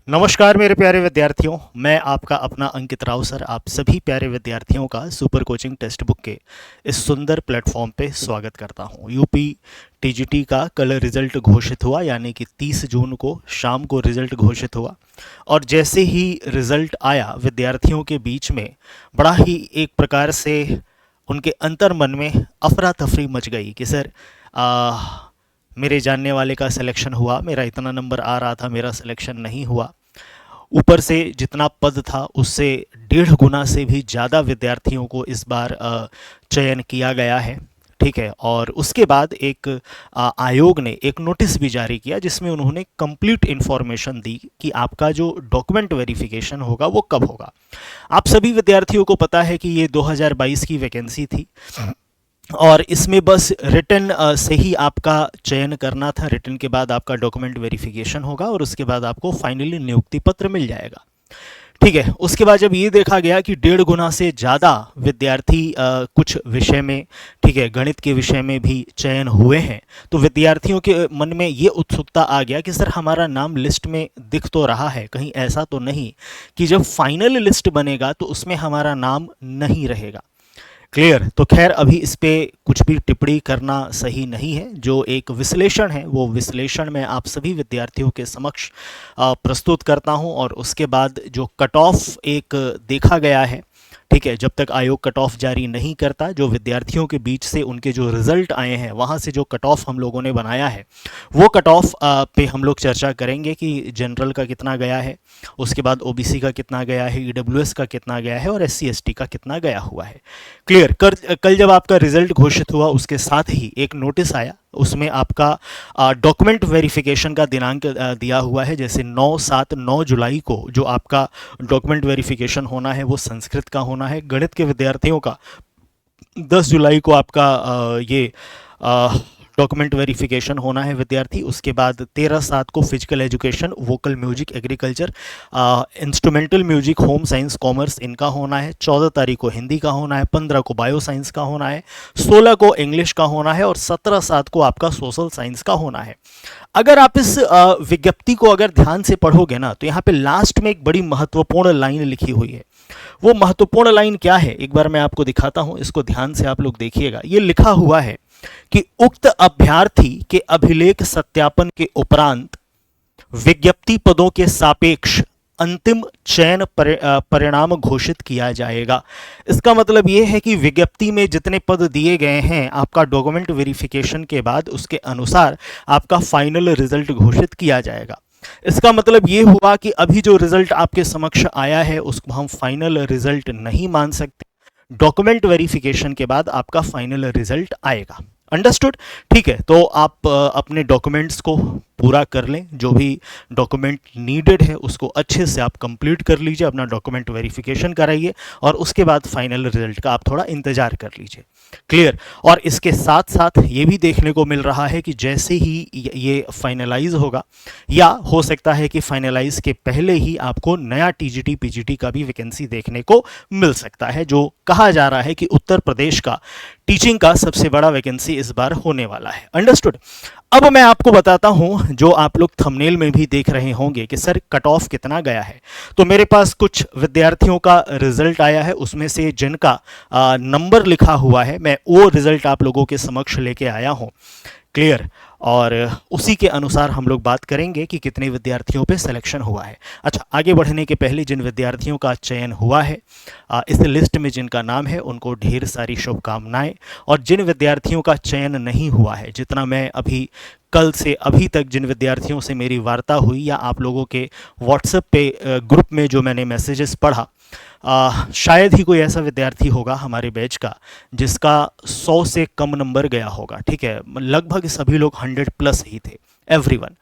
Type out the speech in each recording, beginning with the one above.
नमस्कार मेरे प्यारे विद्यार्थियों, मैं आपका अपना अंकित राव सर आप सभी प्यारे विद्यार्थियों का सुपर कोचिंग टेक्स्ट बुक के इस सुंदर प्लेटफॉर्म पे स्वागत करता हूं। यूपी टीजीटी का कल रिजल्ट घोषित हुआ, यानी कि 30 जून को शाम को रिजल्ट घोषित हुआ। और जैसे ही रिजल्ट आया, विद्यार्थियों के बीच में बड़ा ही एक प्रकार से उनके अंतर मन में अफरा तफरी मच गई कि सर मेरे जानने वाले का सिलेक्शन हुआ, मेरा इतना नंबर आ रहा था, मेरा सिलेक्शन नहीं हुआ। ऊपर से जितना पद था उससे 1.5 गुना से भी ज़्यादा विद्यार्थियों को इस बार चयन किया गया है। ठीक है। और उसके बाद एक आयोग ने एक नोटिस भी जारी किया जिसमें उन्होंने कंप्लीट इन्फॉर्मेशन दी कि आपका जो डॉक्यूमेंट वेरिफिकेशन होगा वो कब होगा। आप सभी विद्यार्थियों को पता है कि ये 2022 की वैकेंसी थी और इसमें बस रिटन से ही आपका चयन करना था। रिटन के बाद आपका डॉक्यूमेंट वेरिफिकेशन होगा और उसके बाद आपको फाइनली नियुक्ति पत्र मिल जाएगा। ठीक है। उसके बाद जब ये देखा गया कि 1.5 गुना से ज़्यादा विद्यार्थी कुछ विषय में, ठीक है, गणित के विषय में भी चयन हुए हैं, तो विद्यार्थियों के मन में ये उत्सुकता आ गया कि सर हमारा नाम लिस्ट में दिख तो रहा है, कहीं ऐसा तो नहीं कि जब फाइनल लिस्ट बनेगा तो उसमें हमारा नाम नहीं रहेगा। क्लियर। तो खैर अभी इस पे कुछ भी टिप्पणी करना सही नहीं है। जो एक विश्लेषण है वो विश्लेषण मैं आप सभी विद्यार्थियों के समक्ष प्रस्तुत करता हूं और उसके बाद जो कट ऑफ एक देखा गया है, ठीक है, जब तक आयोग कट ऑफ जारी नहीं करता, जो विद्यार्थियों के बीच से उनके जो रिजल्ट आए हैं वहाँ से जो कट ऑफ हम लोगों ने बनाया है वो कट ऑफ पे हम लोग चर्चा करेंगे कि जनरल का कितना गया है, उसके बाद ओबीसी का कितना गया है, ईडब्ल्यूएस का कितना गया है और एससी एसटी का कितना गया हुआ है। क्लियर। कल जब आपका रिजल्ट घोषित हुआ उसके साथ ही एक नोटिस आया, उसमें आपका डॉक्यूमेंट वेरिफिकेशन का दिनांक दिया हुआ है। जैसे 9 जुलाई को जो आपका डॉक्यूमेंट वेरिफिकेशन होना है वो संस्कृत का होना है। गणित के विद्यार्थियों का 10 जुलाई को आपका ये डॉक्यूमेंट वेरिफिकेशन होना है विद्यार्थी। उसके बाद 13/7 को physical education, vocal music, agriculture, instrumental music, home science, commerce इनका होना है। 14 तारीख को हिंदी का होना है, 15 को बायो साइंस का होना है, 16 को इंग्लिश का होना है और 17/7 को आपका सोशल साइंस का होना है। अगर आप इस विज्ञप्ति को अगर ध्यान से पढ़ोगे ना तो यहाँ पे लास्ट में एक बड़ी महत्वपूर्ण लाइन लिखी हुई है। वो महत्वपूर्ण लाइन क्या है एक बार मैं आपको दिखाता हूँ, इसको ध्यान से आप लोग देखिएगा। ये लिखा हुआ है कि उक्त अभ्यर्थी के अभिलेख सत्यापन के उपरांत विज्ञप्ति पदों के सापेक्ष अंतिम चयन परिणाम घोषित किया जाएगा। इसका मतलब ये है कि विज्ञप्ति में जितने पद दिए गए हैं आपका डॉक्यूमेंट वेरिफिकेशन के बाद उसके अनुसार आपका फाइनल रिजल्ट घोषित किया जाएगा। इसका मतलब ये हुआ कि अभी जो रिजल्ट आपके समक्ष आया है उसको हम फाइनल रिजल्ट नहीं मान सकते। डॉक्यूमेंट वेरिफिकेशन के बाद आपका फाइनल रिजल्ट आएगा। अंडरस्टूड। ठीक है। तो आप अपने डॉक्यूमेंट्स को पूरा कर लें, जो भी डॉक्यूमेंट नीडेड है उसको अच्छे से आप कंप्लीट कर लीजिए, अपना डॉक्यूमेंट वेरिफिकेशन कराइए और उसके बाद फाइनल रिजल्ट का आप थोड़ा इंतजार कर लीजिए। क्लियर। और इसके साथ साथ ये भी देखने को मिल रहा है कि जैसे ही ये फाइनलाइज होगा या हो सकता है कि फाइनलाइज के पहले ही आपको नया टीजीटी पीजीटी का भी वैकेंसी देखने को मिल सकता है, जो कहा जा रहा है कि उत्तर प्रदेश का टीचिंग का सबसे बड़ा वैकेंसी इस बार होने वाला है। अंडरस्टूड। अब मैं आपको बताता हूं, जो आप लोग थंबनेल में भी देख रहे होंगे कि सर कट ऑफ कितना गया है, तो मेरे पास कुछ विद्यार्थियों का रिजल्ट आया है, उसमें से जिनका नंबर लिखा हुआ है मैं वो रिजल्ट आप लोगों के समक्ष लेके आया हूं। क्लियर। और उसी के अनुसार हम लोग बात करेंगे कि कितने विद्यार्थियों पे सिलेक्शन हुआ है। अच्छा, आगे बढ़ने के पहले जिन विद्यार्थियों का चयन हुआ है इस लिस्ट में जिनका नाम है उनको ढेर सारी शुभकामनाएं, और जिन विद्यार्थियों का चयन नहीं हुआ है, जितना मैं अभी कल से अभी तक जिन विद्यार्थियों से मेरी वार्ता हुई या आप लोगों के व्हाट्सएप पे ग्रुप में जो मैंने मैसेजेस पढ़ा, शायद ही कोई ऐसा विद्यार्थी होगा हमारे बैच का जिसका 100 से कम नंबर गया होगा। ठीक है। लगभग सभी लोग 100+ ही थे, एवरीवन।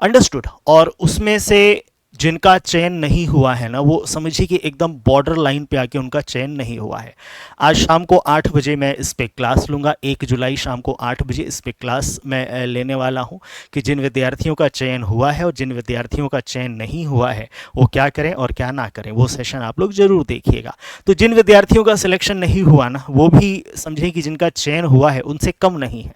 अंडरस्टूड। और उसमें से जिनका चयन नहीं हुआ है ना, वो समझिए कि एकदम बॉर्डर लाइन पे आके उनका चयन नहीं हुआ है। आज शाम को 8 बजे मैं इस पे क्लास लूँगा। 1 जुलाई शाम को 8 बजे इस पे क्लास मैं लेने वाला हूँ कि जिन विद्यार्थियों का चयन हुआ है और जिन विद्यार्थियों का चयन नहीं हुआ है वो क्या करें और क्या ना करें, वो सेशन आप लोग ज़रूर देखिएगा। तो जिन विद्यार्थियों का सिलेक्शन नहीं हुआ ना, वो भी समझें कि जिनका चयन हुआ है उनसे कम नहीं है।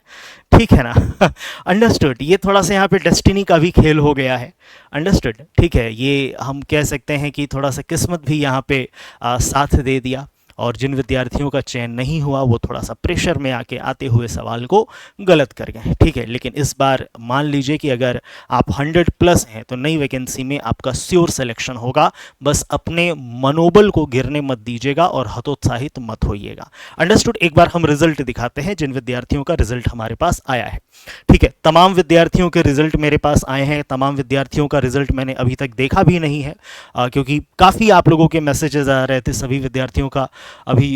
ठीक है ना। अंडरस्टूड। ये थोड़ा सा यहाँ पे डेस्टिनी का भी खेल हो गया है। अंडरस्टूड, ठीक है, ये हम कह सकते हैं कि थोड़ा सा किस्मत भी यहाँ पे साथ दे दिया, और जिन विद्यार्थियों का चयन नहीं हुआ वो थोड़ा सा प्रेशर में आके आते हुए सवाल को गलत कर गए। ठीक है, लेकिन इस बार मान लीजिए कि अगर आप 100+ हैं तो नई वैकेंसी में आपका श्योर सिलेक्शन होगा। बस अपने मनोबल को गिरने मत दीजिएगा और हतोत्साहित मत होइएगा। अंडरस्टूड। एक बार हम रिजल्ट दिखाते हैं जिन विद्यार्थियों का रिजल्ट हमारे पास आया है। ठीक है, तमाम विद्यार्थियों के रिजल्ट मेरे पास आए हैं। तमाम विद्यार्थियों का रिजल्ट मैंने अभी तक देखा भी नहीं है, क्योंकि काफ़ी आप लोगों के मैसेजेस आ रहे थे। सभी विद्यार्थियों का अभी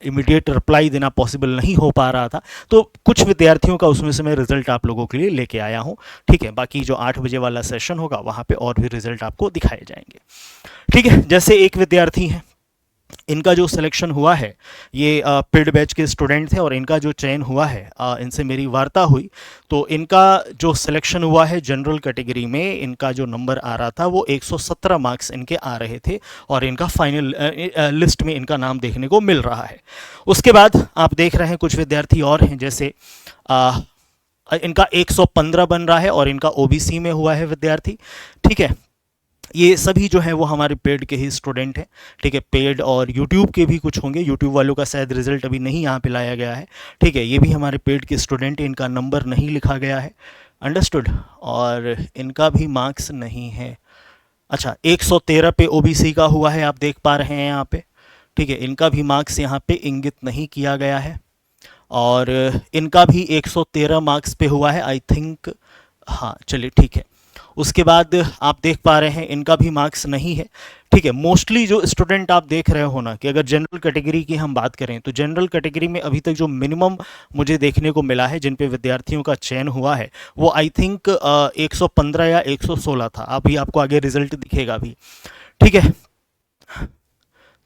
इमीडिएट रिप्लाई देना पॉसिबल नहीं हो पा रहा था, तो कुछ विद्यार्थियों का उसमें से मैं रिजल्ट आप लोगों के लिए लेके आया हूं। ठीक है, बाकी जो 8 बजे वाला सेशन होगा वहां पे और भी रिजल्ट आपको दिखाए जाएंगे। ठीक है, जैसे एक विद्यार्थी हैं, इनका जो सिलेक्शन हुआ है, ये पेड बैच के स्टूडेंट थे और इनका जो चयन हुआ है, इनसे मेरी वार्ता हुई तो इनका जो सिलेक्शन हुआ है जनरल कैटेगरी में, इनका जो नंबर आ रहा था वो 117 मार्क्स इनके आ रहे थे और इनका फाइनल लिस्ट में इनका नाम देखने को मिल रहा है। उसके बाद आप देख रहे हैं कुछ विद्यार्थी और हैं, जैसे इनका 115 बन रहा है और इनका ओबीसी में हुआ है विद्यार्थी। ठीक है, ये सभी जो है वो हमारे पेड के ही स्टूडेंट हैं। ठीक है, पेड और यूट्यूब के भी कुछ होंगे, यूट्यूब वालों का शायद रिजल्ट अभी नहीं यहाँ पे लाया गया है। ठीक है, ये भी हमारे पेड के स्टूडेंट हैं, इनका नंबर नहीं लिखा गया है। अंडरस्टूड। और इनका भी मार्क्स नहीं है। अच्छा, 113 पे ओबीसी का हुआ है, आप देख पा रहे हैं यहाँ पे। ठीक है, इनका भी मार्क्स यहाँ पे इंगित नहीं किया गया है और इनका भी 113 मार्क्स पे हुआ है, आई थिंक। हाँ, चलिए ठीक है। उसके बाद आप देख पा रहे हैं इनका भी मार्क्स नहीं है। ठीक है, मोस्टली जो स्टूडेंट आप देख रहे हो ना, कि अगर जनरल कैटेगरी की हम बात करें तो जनरल कैटेगरी में अभी तक जो मिनिमम मुझे देखने को मिला है जिन पे विद्यार्थियों का चयन हुआ है वो आई थिंक 115 या 116 था। अभी आपको आगे रिजल्ट दिखेगा भी। ठीक है,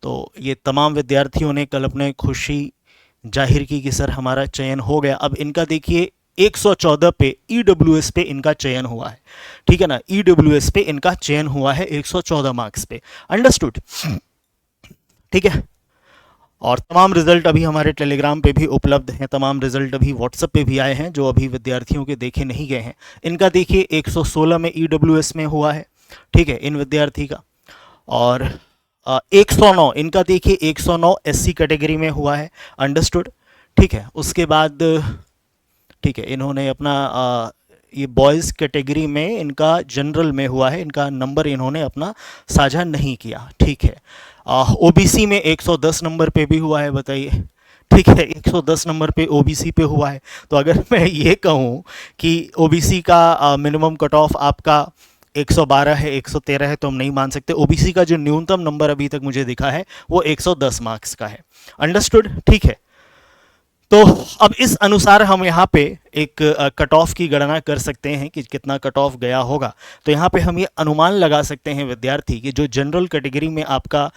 तो ये तमाम विद्यार्थियों ने कल अपने खुशी जाहिर की कि सर हमारा चयन हो गया। अब इनका देखिए 114 पे ईडब्ल्यूएस पे इनका चयन हुआ है। ठीक है ना, ईडब्ल्यूएस पे इनका चयन हुआ है 114 मार्क्स पे। अंडरस्टूड। ठीक है, और तमाम रिजल्ट अभी हमारे टेलीग्राम पे भी उपलब्ध हैं, तमाम रिजल्ट अभी व्हाट्सएप पे भी आए हैं जो अभी विद्यार्थियों के देखे नहीं गए हैं। इनका देखिए 116 में ईडब्ल्यूएस में हुआ है। ठीक है, इन विद्यार्थी का। और 109 इनका देखिए 109 एससी कैटेगरी में हुआ है। अंडरस्टूड। ठीक है, उसके बाद ठीक है, इन्होंने अपना ये बॉयज़ कैटेगरी में इनका जनरल में हुआ है, इनका नंबर इन्होंने अपना साझा नहीं किया। ठीक है, ओबीसी में 110 नंबर पे भी हुआ है, बताइए। ठीक है, 110 नंबर पे ओबीसी पे हुआ है। तो अगर मैं ये कहूँ कि ओबीसी का मिनिमम कट ऑफ आपका 112 है, 113 है, तो हम नहीं मान सकते। ओबीसी का जो न्यूनतम नंबर अभी तक मुझे दिखा है वो 110 मार्क्स का है। अंडरस्टूड। ठीक है, तो अब इस अनुसार हम यहाँ पे एक कट ऑफ की गणना कर सकते हैं कि कितना कट ऑफ गया होगा। तो यहाँ पे हम ये अनुमान लगा सकते हैं विद्यार्थी कि जो जनरल कैटेगरी में आपका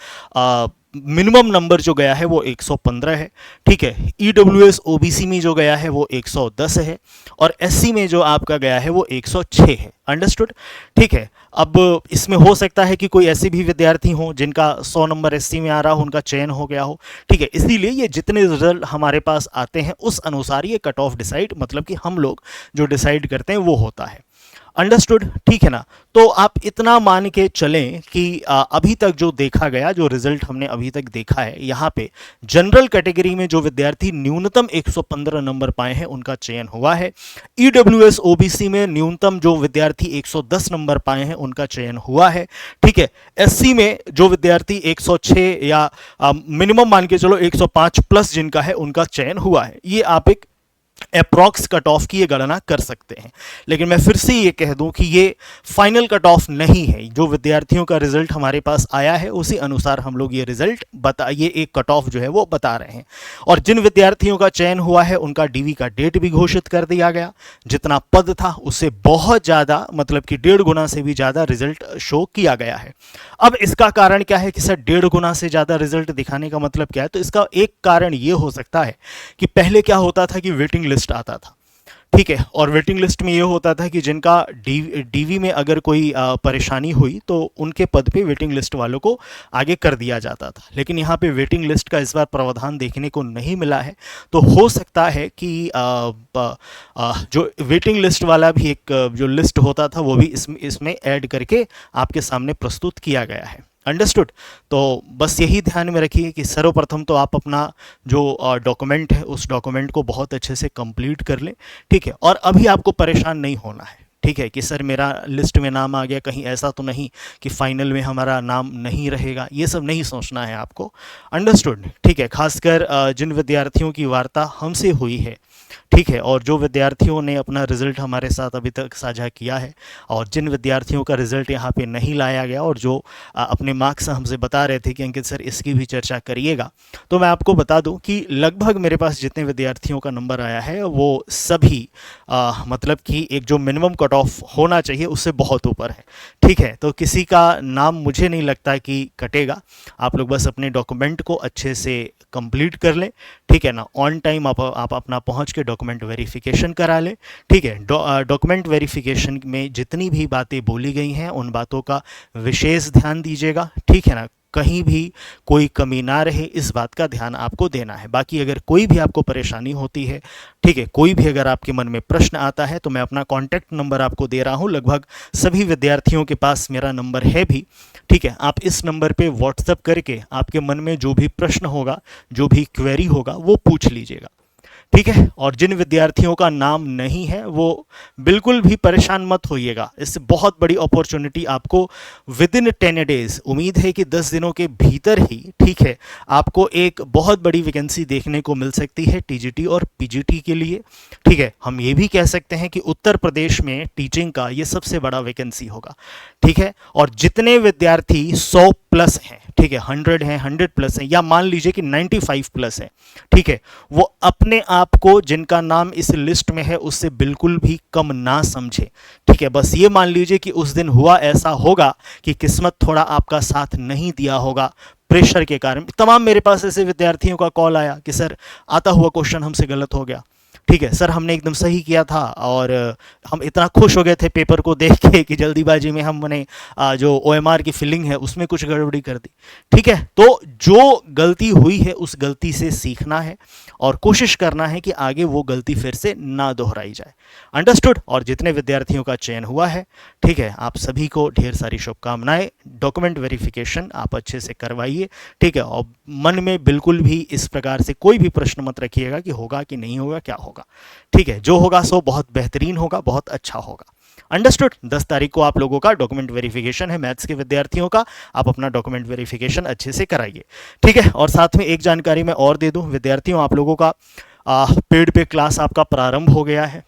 मिनिमम नंबर जो गया है वो 115 है। ठीक है, ईडब्ल्यूएस ओबीसी में जो गया है वो 110 है और एससी में जो आपका गया है वो 106 है। अंडरस्टूड। ठीक है, अब इसमें हो सकता है कि कोई ऐसे भी विद्यार्थी हों जिनका 100 नंबर एससी में आ रहा हो, उनका चयन हो गया हो। ठीक है, इसीलिए ये जितने रिजल्ट हमारे पास आते हैं उस अनुसार ये कट ऑफ डिसाइड, मतलब कि हम लोग जो डिसाइड करते हैं वो होता है। अंडरस्टूड। ठीक है ना, तो आप इतना मान के चलें कि अभी तक जो देखा गया, जो रिजल्ट हमने अभी तक देखा है, यहाँ पे जनरल कैटेगरी में जो विद्यार्थी न्यूनतम 115 नंबर पाए हैं उनका चयन हुआ है। ईडब्ल्यूएस ओबीसी में न्यूनतम जो विद्यार्थी 110 नंबर पाए हैं उनका चयन हुआ है। ठीक है, एससी में जो विद्यार्थी 106 या मिनिमम मान के चलो 105 प्लस जिनका है उनका चयन हुआ है। ये आप एक अप्रॉक्स कट ऑफ की ये गणना कर सकते हैं। लेकिन मैं फिर से ये कह दूं कि ये फाइनल कट ऑफ नहीं है। जो विद्यार्थियों का रिजल्ट हमारे पास आया है उसी अनुसार हम लोग ये रिजल्ट ये एक कट ऑफ जो है वो बता रहे हैं। और जिन विद्यार्थियों का चयन हुआ है उनका डीवी का डेट भी घोषित कर दिया गया। जितना पद था उससे बहुत ज़्यादा, मतलब कि 1.5 गुना से भी ज़्यादा रिजल्ट शो किया गया है। अब इसका कारण क्या है कि सर 1.5 गुना से ज़्यादा रिजल्ट दिखाने का मतलब क्या है? तो इसका एक कारण ये हो सकता है कि पहले क्या होता था कि वेटिंग लिस्ट आता था। ठीक है। और वेटिंग लिस्ट में ये होता था कि जिनका डीवी में अगर कोई परेशानी हुई तो उनके पद पे वेटिंग लिस्ट वालों को आगे कर दिया जाता था, लेकिन यहाँ पे वेटिंग लिस्ट का इस बार प्रावधान देखने को नहीं मिला है। तो हो सकता है कि जो वेटिंग लिस्ट वाला भी एक जो लिस्ट होता था वो भी इसमें ऐड करके आपके सामने प्रस्तुत किया गया है। अंडरस्टूड। तो बस यही ध्यान में रखिए कि सर्वप्रथम तो आप अपना जो डॉक्यूमेंट है उस डॉक्यूमेंट को बहुत अच्छे से कंप्लीट कर लें। ठीक है। और अभी आपको परेशान नहीं होना है। ठीक है कि सर मेरा लिस्ट में नाम आ गया, कहीं ऐसा तो नहीं कि फाइनल में हमारा नाम नहीं रहेगा, ये सब नहीं सोचना है आपको। अंडरस्टूड। ठीक है। खासकर जिन विद्यार्थियों की वार्ता हमसे हुई है, ठीक है, और जो विद्यार्थियों ने अपना रिज़ल्ट हमारे साथ अभी तक साझा किया है, और जिन विद्यार्थियों का रिज़ल्ट यहाँ पे नहीं लाया गया और जो अपने मार्क्स हमसे बता रहे थे कि अंकित सर इसकी भी चर्चा करिएगा, तो मैं आपको बता दूं कि लगभग मेरे पास जितने विद्यार्थियों का नंबर आया है वो सभी मतलब कि एक जो मिनिमम कट ऑफ होना चाहिए उससे बहुत ऊपर है। ठीक है। तो किसी का नाम मुझे नहीं लगता कि कटेगा। आप लोग बस अपने डॉक्यूमेंट को अच्छे से कंप्लीट कर लें। ठीक है ना। ऑन टाइम आप अपना पहुंच के डॉक्यूमेंट वेरिफिकेशन करा लें। ठीक है। डॉक्यूमेंट वेरिफिकेशन में जितनी भी बातें बोली गई हैं उन बातों का विशेष ध्यान दीजिएगा। ठीक है ना। कहीं भी कोई कमी ना रहे, इस बात का ध्यान आपको देना है। बाकी अगर कोई भी आपको परेशानी होती है, ठीक है, कोई भी अगर आपके मन में प्रश्न आता है, तो मैं अपना कॉन्टैक्ट नंबर आपको दे रहा हूं। लगभग सभी विद्यार्थियों के पास मेरा नंबर है भी। ठीक है। आप इस नंबर पे व्हाट्सएप करके आपके मन में जो भी प्रश्न होगा, जो भी क्वेरी होगा, वो पूछ लीजिएगा। ठीक है। और जिन विद्यार्थियों का नाम नहीं है वो बिल्कुल भी परेशान मत होइएगा। इससे बहुत बड़ी अपॉर्चुनिटी आपको विद इन 10 डेज, उम्मीद है कि 10 दिनों के भीतर ही, ठीक है, आपको एक बहुत बड़ी वैकेंसी देखने को मिल सकती है टीजीटी और पीजीटी के लिए। ठीक है। हम ये भी कह सकते हैं कि उत्तर प्रदेश में टीचिंग का ये सबसे बड़ा वैकेंसी होगा। ठीक है। और जितने विद्यार्थी 100 प्लस हैं, ठीक है, 100 हैं, 100 प्लस हैं, या मान लीजिए कि 95 प्लस है, ठीक है, वो अपने आप को जिनका नाम इस लिस्ट में है उससे बिल्कुल भी कम ना समझे। ठीक है। बस ये मान लीजिए कि उस दिन हुआ ऐसा होगा कि किस्मत थोड़ा आपका साथ नहीं दिया होगा प्रेशर के कारण। तमाम मेरे पास ऐसे विद्यार्थियों का कॉल आया कि सर आता हुआ क्वेश्चन हमसे गलत हो गया। ठीक है सर, हमने एकदम सही किया था और हम इतना खुश हो गए थे पेपर को देख के कि जल्दीबाजी में हमने जो ओएमआर की फिलिंग है उसमें कुछ गड़बड़ी कर दी। ठीक है। तो जो गलती हुई है उस गलती से सीखना है और कोशिश करना है कि आगे वो गलती फिर से ना दोहराई जाए। अंडरस्टूड। और जितने विद्यार्थियों का चयन हुआ है, ठीक है, आप सभी को ढेर सारी शुभकामनाएं। डॉक्यूमेंट वेरिफिकेशन आप अच्छे से करवाइए। ठीक है। और मन में बिल्कुल भी इस प्रकार से कोई भी प्रश्न मत रखिएगा कि होगा कि नहीं होगा, क्या होगा। ठीक है। जो होगा सो बहुत बेहतरीन होगा, बहुत अच्छा होगा। अंडरस्टूड। 10 तारीख को आप लोगों का डॉक्यूमेंट वेरिफिकेशन है मैथ्स के विद्यार्थियों का। आप अपना डॉक्यूमेंट वेरिफिकेशन अच्छे से कराइए। ठीक है। और साथ में एक जानकारी मैं और दे दूं विद्यार्थियों, आप लोगों का पेड पे क्लास आपका प्रारंभ हो गया है।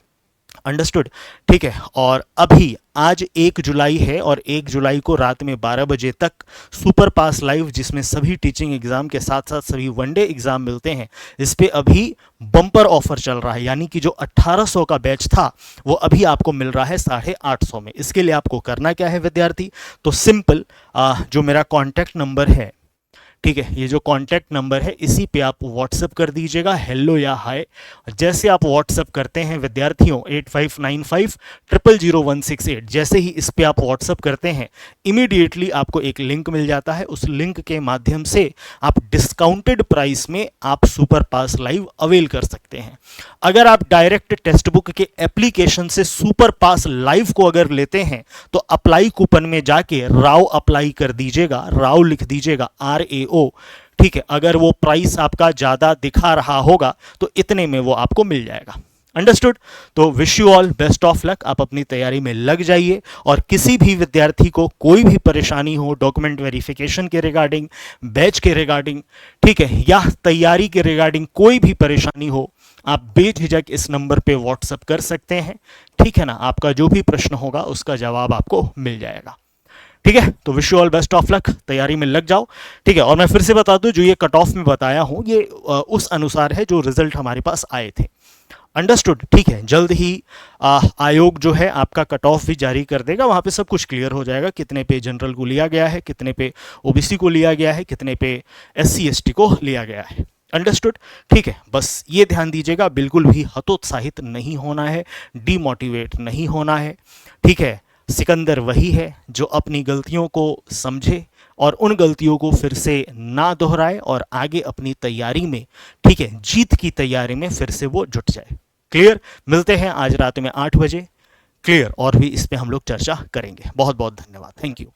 अंडरस्टूड। ठीक है। और अभी आज 1 जुलाई है और 1 जुलाई को रात में 12 बजे तक सुपर पास लाइव, जिसमें सभी टीचिंग एग्जाम के साथ साथ सभी वनडे एग्जाम मिलते हैं, इस पे अभी बम्पर ऑफर चल रहा है। यानी कि जो 1800 का बैच था वो अभी आपको मिल रहा है 850 में। इसके लिए आपको करना क्या है विद्यार्थी, तो सिंपल जो मेरा कॉन्टैक्ट नंबर है, ठीक है, ये जो कॉन्टैक्ट नंबर है इसी पे आप व्हाट्सएप कर दीजिएगा हेलो या हाय। जैसे आप व्हाट्सएप करते हैं विद्यार्थियों 8595000168, जैसे ही इस पे आप व्हाट्सएप करते हैं इमीडिएटली आपको एक लिंक मिल जाता है। उस लिंक के माध्यम से आप डिस्काउंटेड प्राइस में आप सुपर पास लाइव अवेल कर सकते हैं। अगर आप डायरेक्ट टेक्स्ट बुक के एप्लीकेशन से सुपर पास लाइव को अगर लेते हैं तो अप्लाई कूपन में जाके राव अप्लाई कर दीजिएगा, राव लिख दीजिएगा RAO। ठीक है। अगर वो प्राइस आपका ज्यादा दिखा रहा होगा तो इतने में वो आपको मिल जाएगा। अंडरस्टूड। तो wish you all best of luck. आप अपनी तैयारी में लग जाइए और किसी भी विद्यार्थी को कोई भी परेशानी हो डॉक्यूमेंट वेरिफिकेशन के रिगार्डिंग, बैच के रिगार्डिंग, ठीक है, या तैयारी के रिगार्डिंग कोई भी परेशानी हो, आप बेझिझक इस नंबर पे व्हाट्सएप कर सकते हैं। ठीक है ना। आपका जो भी प्रश्न होगा उसका जवाब आपको मिल जाएगा। ठीक है। तो wish you all best of luck, तैयारी में लग जाओ। ठीक है। और मैं फिर से बता दूं जो ये कट ऑफ में बताया हूं ये उस अनुसार है जो रिजल्ट हमारे पास आए थे। अंडरस्टूड। ठीक है। जल्द ही आयोग जो है आपका कट ऑफ भी जारी कर देगा, वहां पे सब कुछ क्लियर हो जाएगा, कितने पे जनरल को लिया गया है, कितने पे ओबीसी को लिया गया है, कितने पे SC ST को लिया गया है। अंडरस्टूड? ठीक है, बस ये ध्यान दीजिएगा, बिल्कुल भी हतोत्साहित नहीं होना है, डीमोटिवेट नहीं होना है। ठीक है, सिकंदर वही है जो अपनी गलतियों को समझे और उन गलतियों को फिर से ना दोहराए और आगे अपनी तैयारी में, ठीक है, जीत की तैयारी में फिर से वो जुट जाए। क्लियर? मिलते हैं आज रात में 8 बजे। क्लियर? और भी इस पे हम लोग चर्चा करेंगे। बहुत बहुत धन्यवाद। Thank you.